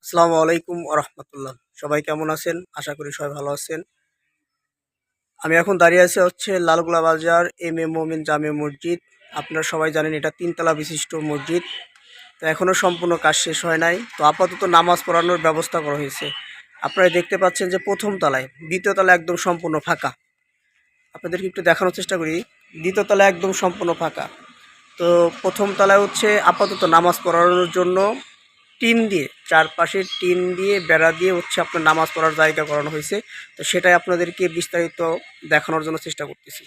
আসসালামু আলাইকুম রাহমাতুল্লাহ। সবাই কেমন আছেন? আশা করি সবাই ভালো আছেন। আমি এখন দাঁড়িয়ে আছি হচ্ছে লালগোলা বাজার এম এ মোমিন জামে মসজিদ। আপনারা সবাই জানেন এটা ৩ তলা বিশিষ্ট মসজিদ। তো এখনও সম্পূর্ণ কাজ শেষ হয় নাই। তো আপাতত নামাজ পড়ানোর ব্যবস্থা করা হয়েছে। আপনারা দেখতে পাচ্ছেন যে ১ম তলায়, ২য় তলা একদম সম্পূর্ণ ফাঁকা। আপনাদেরকে একটু দেখানোর চেষ্টা করি। ২য় তলা একদম সম্পূর্ণ ফাঁকা। তো ১ম তলায় হচ্ছে আপাতত নামাজ পড়ানোর জন্য টিন দিয়ে, চারপাশে টিন দিয়ে বেড়া দিয়ে হচ্ছে আপনার নামাজ পড়ার জায়গা করানো হয়েছে। তো সেটাই আপনাদেরকে বিস্তারিত দেখানোর জন্য চেষ্টা করতেছি।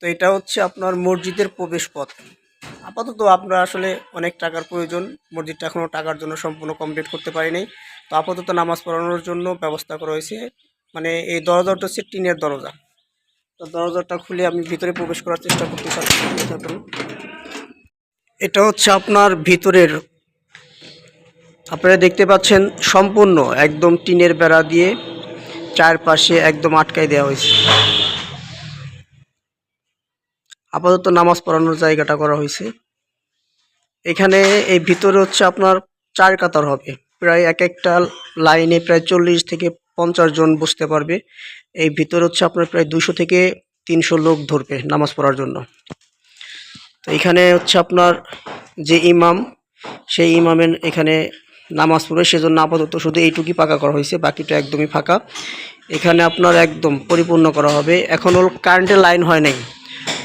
তো এটা হচ্ছে আপনার মসজিদের প্রবেশ পথ। আপাতত আপনার আসলে অনেক টাকার প্রয়োজন। মসজিদটা এখনও টাকার জন্য সম্পূর্ণ কমপ্লিট করতে পারিনি। তো আপাতত নামাজ পড়ানোর জন্য ব্যবস্থা করা হয়েছে। মানে এই দরজাটা হচ্ছে টিনের দরজা। তো দরজাটা খুলে আমি ভিতরে প্রবেশ করার চেষ্টা করতেছি। এটা হচ্ছে আপনার ভিতরের, আপনারা দেখতে পাচ্ছেন সম্পূর্ণ একদম টিনের বেড়া দিয়ে চারপাশে একদম আটকাই দেওয়া হয়েছে। আপাতত নামাজ পড়ানোর জায়গাটা করা হয়েছে। এখানে এই ভিতরে হচ্ছে আপনার ৪ কাতার হবে, প্রায় এক একটা লাইনে প্রায় ৪০ থেকে ৫০ জন বসতে পারবে। এই ভিতরে হচ্ছে আপনার প্রায় ২০০ থেকে ৩০০ লোক ধরবে নামাজ পড়ার জন্য। তো এখানে হচ্ছে আপনার যে ইমাম, সেই ইমামের এখানে নামাজ পড়বে, সেজন্য আপাতত শুধু এইটুকুই পাকা করা হয়েছে, বাকিটা একদমই ফাঁকা। এখানে আপনার একদম পরিপূর্ণ করা হবে। এখনও কারেন্টের লাইন হয় নাই।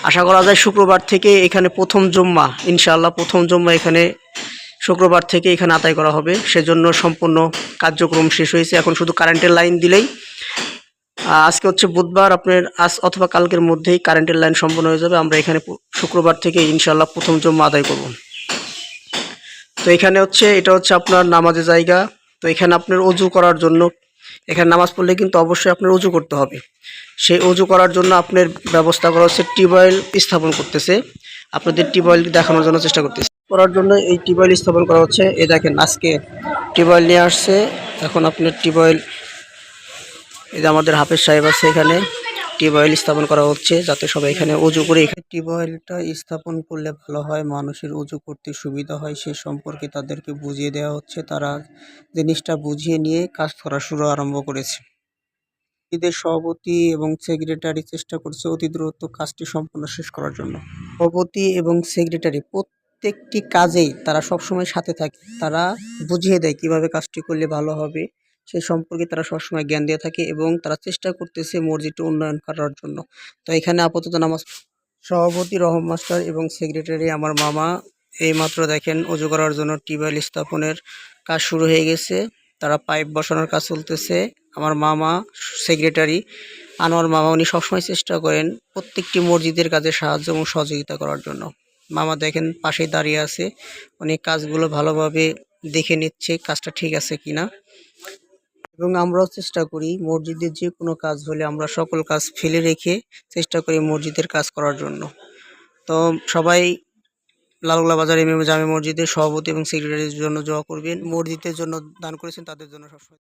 আশা করা যায় শুক্রবার থেকে এখানে প্রথম জুম্মা, ইনশাআল্লাহ প্রথম জুম্মা এখানে শুক্রবার থেকে এখানে আদায় করা হবে। সেজন্য সম্পূর্ণ কার্যক্রম শেষ হয়েছে। এখন শুধু কারেন্টের লাইন দিলেই, আজকে হচ্ছে বুধবার, আপনার আজ অথবা কালকের মধ্যেই কারেন্টের লাইন সম্পূর্ণ হয়ে যাবে। আমরা এখানে শুক্রবার থেকে ইনশাআল্লাহ প্রথম জুম্মা আদায় করব। তো এখানে হচ্ছে, এটা হচ্ছে আপনার নামাজের জায়গা। তো এখানে আপনার অজু করার জন্য, এখানে নামাজ পড়লে কিন্তু অবশ্যই আপনার অজু করতে হবে। সেই অজু করার জন্য আপনার ব্যবস্থা করা হচ্ছে, টিউবওয়েল স্থাপন করতেছে। আপনাদের টিউবওয়েল দেখানোর জন্য চেষ্টা করতেছে। করার জন্য এই টিউবওয়েল স্থাপন করা হচ্ছে। এই দেখেন আজকে টিউবওয়েল নিয়ে আসছে। এখন আপনার টিউবওয়েল, এই যে আমাদের হাফেজ সাহেব আছে, এখানে টিউবওয়েল স্থাপন করা হচ্ছে যাতে সবাই এখানে উজু করে। এখানে টিউবওয়েলটা স্থাপন করলে ভালো হয়, মানুষের উজু করতে সুবিধা হয়, সে সম্পর্কে তাদেরকে বুঝিয়ে দেওয়া হচ্ছে। তারা জিনিসটা বুঝিয়ে নিয়ে কাজ করা শুরু আরম্ভ করেছে। ঈদের সভাপতি এবং সেক্রেটারি চেষ্টা করছে অতি দ্রুত কাজটি সম্পূর্ণ শেষ করার জন্য। সভাপতি এবং সেক্রেটারি প্রত্যেকটি কাজেই তারা সবসময় সাথে থাকে। তারা বুঝিয়ে দেয় কিভাবে কাজটি করলে ভালো হবে, সে সম্পর্কে তারা সবসময় জ্ঞান দিয়ে থাকে এবং তারা চেষ্টা করতেছে মসজিদটা উন্নয়ন করার জন্য। তো এখানে আপাতত নামাজ সভাপতি রহম মাস্টার এবং সেক্রেটারি আমার মামা এইমাত্র দেখেন অজু করার জন্য টিউবওয়েল স্থাপনের কাজ শুরু হয়ে গেছে। তারা পাইপ বসানোর কাজ চলতেছে। আমার মামা সেক্রেটারি আনোয়ার মামা, উনি সবসময় চেষ্টা করেন প্রত্যেকটি মসজিদের কাজে সাহায্য এবং সহযোগিতা করার জন্য। মামা দেখেন পাশেই দাঁড়িয়ে আছে, উনি কাজগুলো ভালোভাবে দেখে নিচ্ছে কাজটা ঠিক আছে কিনা। এবং আমরাও চেষ্টা করি মসজিদের যে কোনো কাজ হলে আমরা সকল কাজ ফেলে রেখে চেষ্টা করি মসজিদের কাজ করার জন্য। তো সবাই লালগোলা বাজার এম এ জামে মসজিদের সভাপতি এবং সেক্রেটারির জন্য দোয়া করবেন। মসজিদের জন্য দান করেছেন তাদের জন্য সবসময়।